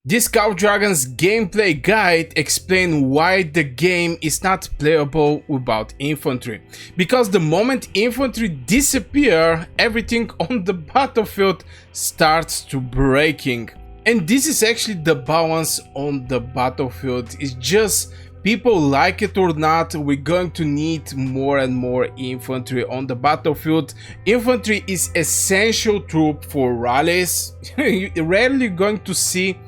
This Cow Dragons gameplay guide explains why the game is not playable without infantry. Because the moment infantry disappear, everything on the battlefield starts to breaking. And this is actually the balance on the battlefield. It's just people like it or not, we're going to need more and more infantry on the battlefield. Infantry is essential troop for rallies. You're rarely going to see,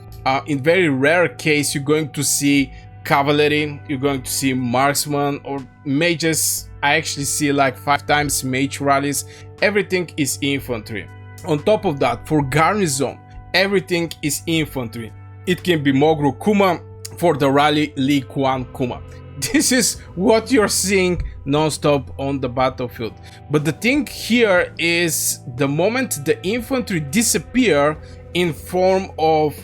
in very rare case, you're going to see cavalry, you're going to see marksman or mages. I actually see like 5 times mage rallies. Everything is infantry. On top of that, for garrison, everything is infantry. It can be Mogru Kuma for the rally League 1 Kuma. This is what you're seeing non-stop on the battlefield. But the thing here is the moment the infantry disappear in form of,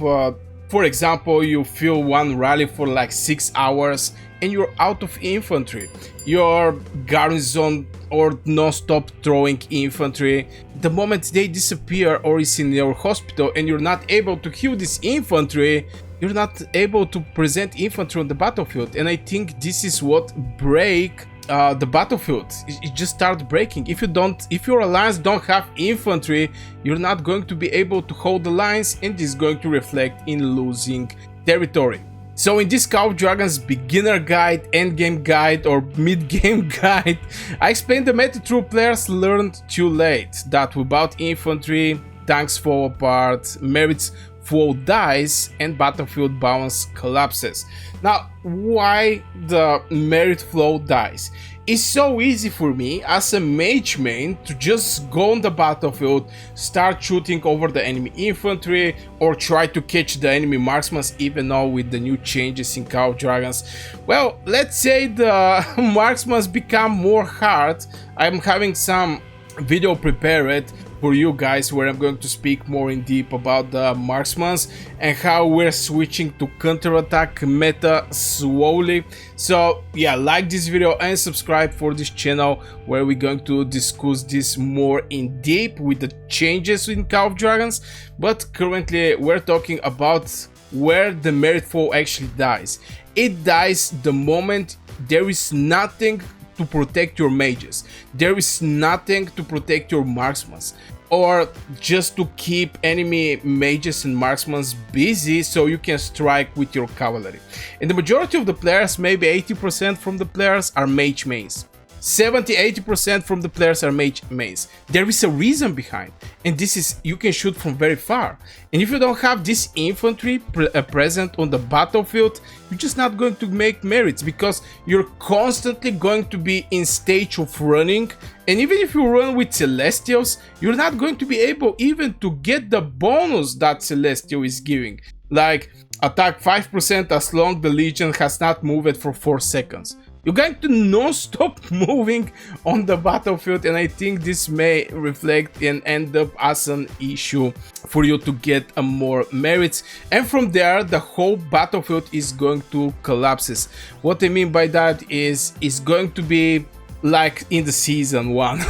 for example, you fill one rally for like 6 hours and you're out of infantry. Your garrison or non-stop throwing infantry, the moment they disappear or is in your hospital and you're not able to heal this infantry, you're not able to present infantry on the battlefield. And I think this is what break the battlefield. It just starts breaking. If your alliance don't have infantry, you're not going to be able to hold the lines, and this is going to reflect in losing territory. So in this Cow Dragons beginner guide, endgame guide or mid-game guide, I explained the meta true players learned too late that without infantry, tanks fall apart, merits flow dies, and battlefield balance collapses. Now, why the merit flow dies? It's so easy for me as a mage main to just go on the battlefield, start shooting over the enemy infantry, or try to catch the enemy marksmen, even though with the new changes in Cow Dragons. Well, let's say the marksmen become more hard. I'm having some video prepared for you guys where I'm going to speak more in deep about the marksmen and how we're switching to counterattack meta slowly. So yeah, like this video and subscribe for this channel where we're going to discuss this more in deep with the changes in Cow Dragons. But currently we're talking about where the merit flow actually dies. It dies the moment there is nothing to protect your mages, there is nothing to protect your marksmen, or just to keep enemy mages and marksmen busy so you can strike with your cavalry. And the majority of the players, maybe 80% from the players, are mage mains. 70-80% from the players are mage mains. There is a reason behind, and this is you can shoot from very far. And if you don't have this infantry present on the battlefield, you're just not going to make merits, because you're constantly going to be in stage of running. And even if you run with Celestials, you're not going to be able even to get the bonus that Celestial is giving. Like attack 5% as long the Legion has not moved for 4 seconds. You're going to non-stop moving on the battlefield, and I think this may reflect and end up as an issue for you to get a more merits. And from there, the whole battlefield is going to collapse. What I mean by that is it's going to be like in the season 1.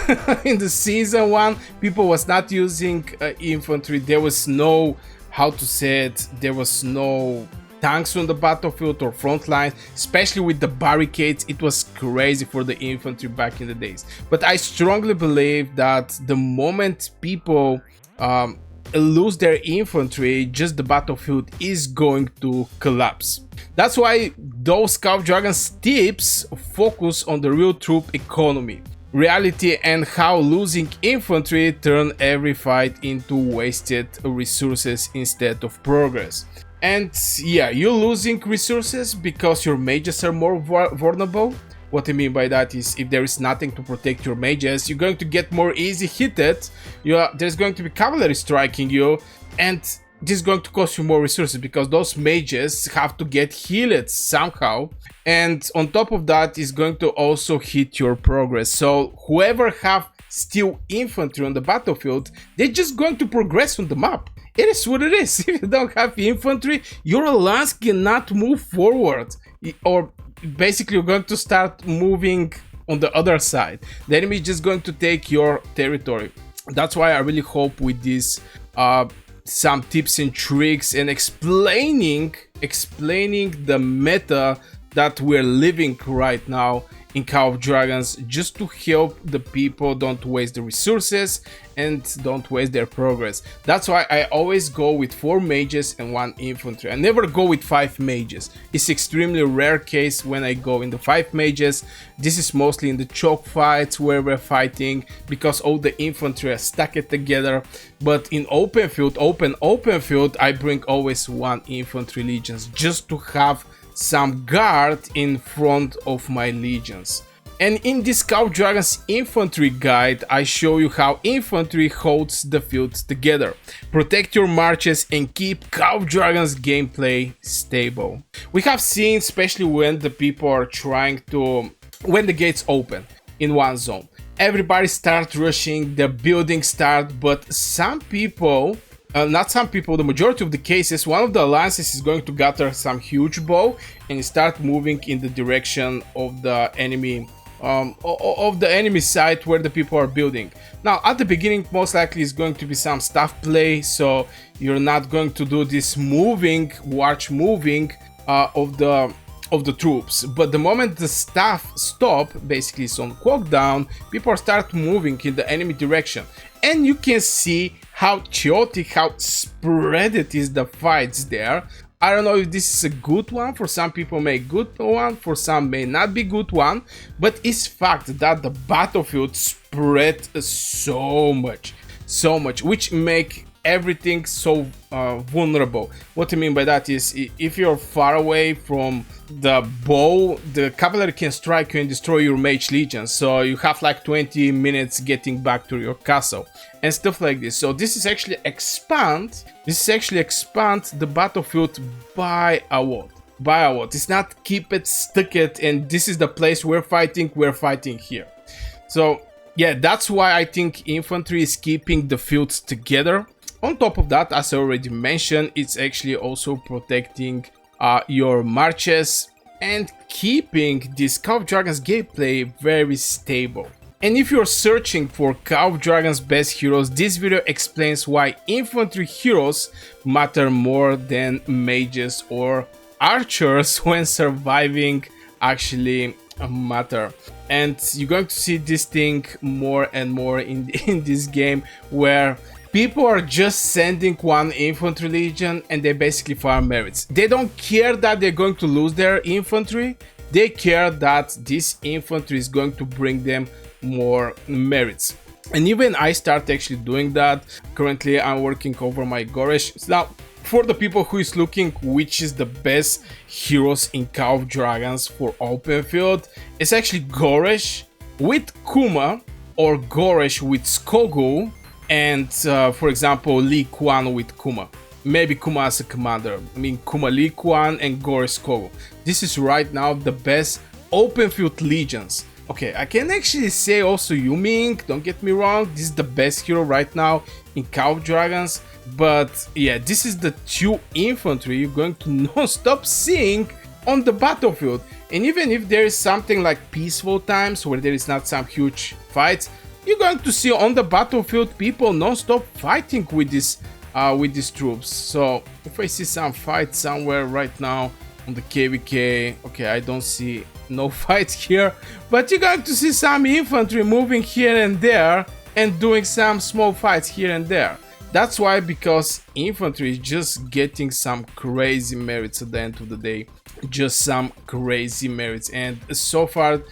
In the season 1, people was not using infantry. There was no, how to say it, there was no tanks on the battlefield or front line, especially with the barricades. It was crazy for the infantry back in the days. But I strongly believe that the moment people lose their infantry, just the battlefield is going to collapse. That's why those Cow Dragons tips focus on the real troop economy, reality, and how losing infantry turn every fight into wasted resources instead of progress. And yeah, you're losing resources because your mages are more vulnerable. What I mean by that is if there is nothing to protect your mages, you're going to get more easy hit. There's going to be cavalry striking you, and this is going to cost you more resources because those mages have to get healed somehow. And on top of that is going to also hit your progress. So whoever have still infantry on the battlefield, they're just going to progress on the map. It is what it is. If you don't have infantry, your alliance cannot move forward, or basically you're going to start moving on the other side. The enemy is just going to take your territory. That's why I really hope with this some tips and tricks and explaining the meta that we're living right now in Call of Dragons, just to help the people don't waste the resources and don't waste their progress. That's why I always go with 4 mages and 1 infantry. I never go with 5 mages. It's extremely rare case when I go in the 5 mages. This is mostly in the choke fights where we're fighting, because all the infantry are stacked together. But in open field, open field, I bring always 1 infantry legions, just to have some guard in front of my legions. And in this Call of Dragons infantry guide, I show you how infantry holds the field together. Protect your marches and keep Call of Dragons gameplay stable. We have seen, especially when the people are trying to, when the gates open in one zone, everybody start rushing, the buildings start, but some people, not some people, the majority of the cases, one of the alliances is going to gather some huge bow and start moving in the direction of the enemy, side where the people are building. Now, at the beginning, most likely is going to be some staff play, so you're not going to do this watch moving of the troops. But the moment the staff stop, basically it's on cooldown, people start moving in the enemy direction, and you can see how chaotic, how spread it is, the fights there. I don't know if this is a good one. For some people may good one, for some may not be good one, but it's fact that the battlefield spread so much, which make everything so vulnerable. What I mean by that is, if you're far away from the bow, the cavalry can strike you and destroy your mage legion, so you have like 20 minutes getting back to your castle and stuff like this. So this is actually expand the battlefield by a lot. It's not keep it, stick it, and this is the place we're fighting here. So yeah, that's why I think infantry is keeping the field together. On top of that, as I already mentioned, it's actually also protecting your marches and keeping this Call of Dragons gameplay very stable. And if you're searching for Call of Dragons best heroes, this video explains why infantry heroes matter more than mages or archers when surviving actually matter. And you're going to see this thing more and more in this game, where people are just sending 1 infantry legion and they basically farm merits. They don't care that they're going to lose their infantry. They care that this infantry is going to bring them more merits. And even I start actually doing that. Currently I'm working over my Gorish. Now, for the people who is looking which is the best heroes in Call of Dragons for open field, it's actually Gorish with Kuma or Gorish with Skogul, and for example Lee Kuan with Kuma. Maybe Kuma as a commander. I mean Kuma Lee Kuan and Gorish Skogul. This is right now the best open field legions. Okay, I can actually say also Yuming, don't get me wrong, this is the best hero right now in Call of Dragons. But yeah, this is the 2 infantry you're going to non-stop seeing on the battlefield. And even if there is something like peaceful times where there is not some huge fights, you're going to see on the battlefield people non-stop fighting with these troops. So if I see some fight somewhere right now on the KVK, okay, I don't see no fights here, but you're going to see some infantry moving here and there and doing some small fights here and there. That's why, because infantry is just getting some crazy merits at the end of the day, just some crazy merits. And so far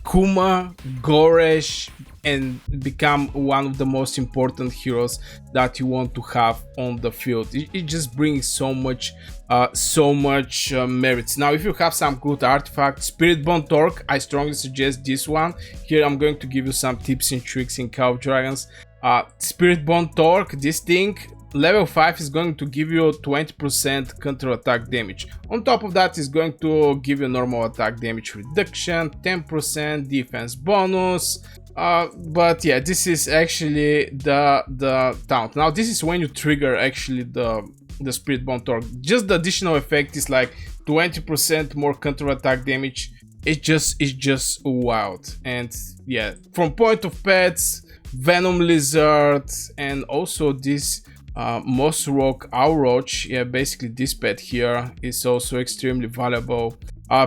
Kuma, Goresh, and become one of the most important heroes that you want to have on the field. It just brings so much merits. Now, if you have some good artifacts, Spirit Bond Torque, I strongly suggest this one. Here I'm going to give you some tips and tricks in Call of Dragons. Spirit Bond Torque, this thing, level 5 is going to give you 20% counter attack damage. On top of that, is going to give you normal attack damage reduction, 10% defense bonus. But yeah, this is actually the taunt. Now this is when you trigger actually the Spirit Bond Torque. Just the additional effect is like 20% more counter attack damage. It's just wild. And yeah, from point of pets, Venom Lizard, and also this Most rock outroach, yeah, basically this pet here is also extremely valuable.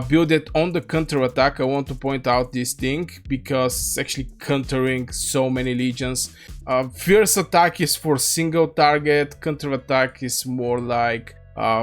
Build it on the counter attack. I want to point out this thing because it's actually countering so many legions. Fierce attack is for single target, counter attack is more like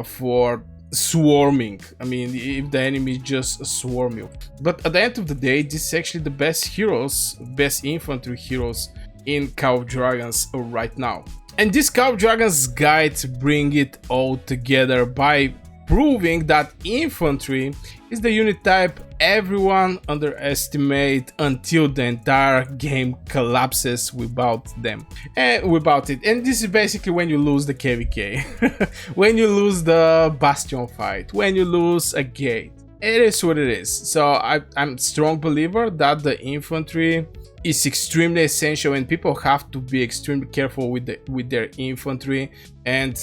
for swarming. I mean, if the enemy just swarm you. But at the end of the day, this is actually the best heroes, best infantry heroes in Call of Dragons right now. And this Call of Dragons guide bring it all together by proving that infantry is the unit type everyone underestimate until the entire game collapses without them and without it. And this is basically when you lose the KVK, when you lose the Bastion fight, when you lose a gate. It is what it is. So I'm a strong believer that the infantry is extremely essential, and people have to be extremely careful with their infantry and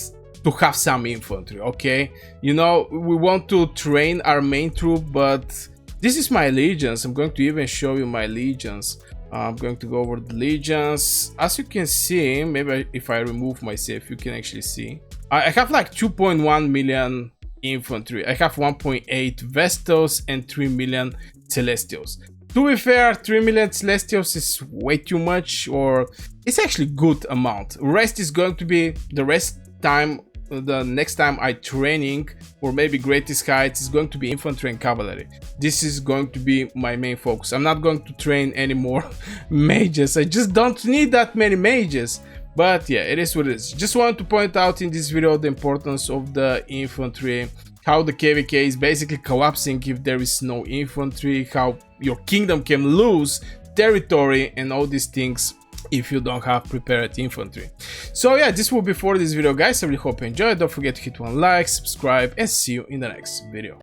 to have some infantry. Okay, you know, we want to train our main troop, but this is my legions. I'm going to even show you my legions. I'm going to go over the legions. As you can see, maybe if I remove myself, you can actually see I have like 2.1 million infantry. I have 1.8 Vestals and 3 million Celestials. To be fair, 3 million Celestials is way too much, or it's actually good amount. Rest is going to be the rest time. The next time I training, or maybe greatest heights, is going to be infantry and cavalry. This is going to be my main focus. I'm not going to train any more mages. I just don't need that many mages. But yeah, it is what it is. Just wanted to point out in this video the importance of the infantry, how the KVK is basically collapsing if there is no infantry, how your kingdom can lose territory and all these things if you don't have prepared infantry. So yeah, this will be for this video, guys. I really hope you enjoyed. Don't forget to hit one like, subscribe, and see you in the next video.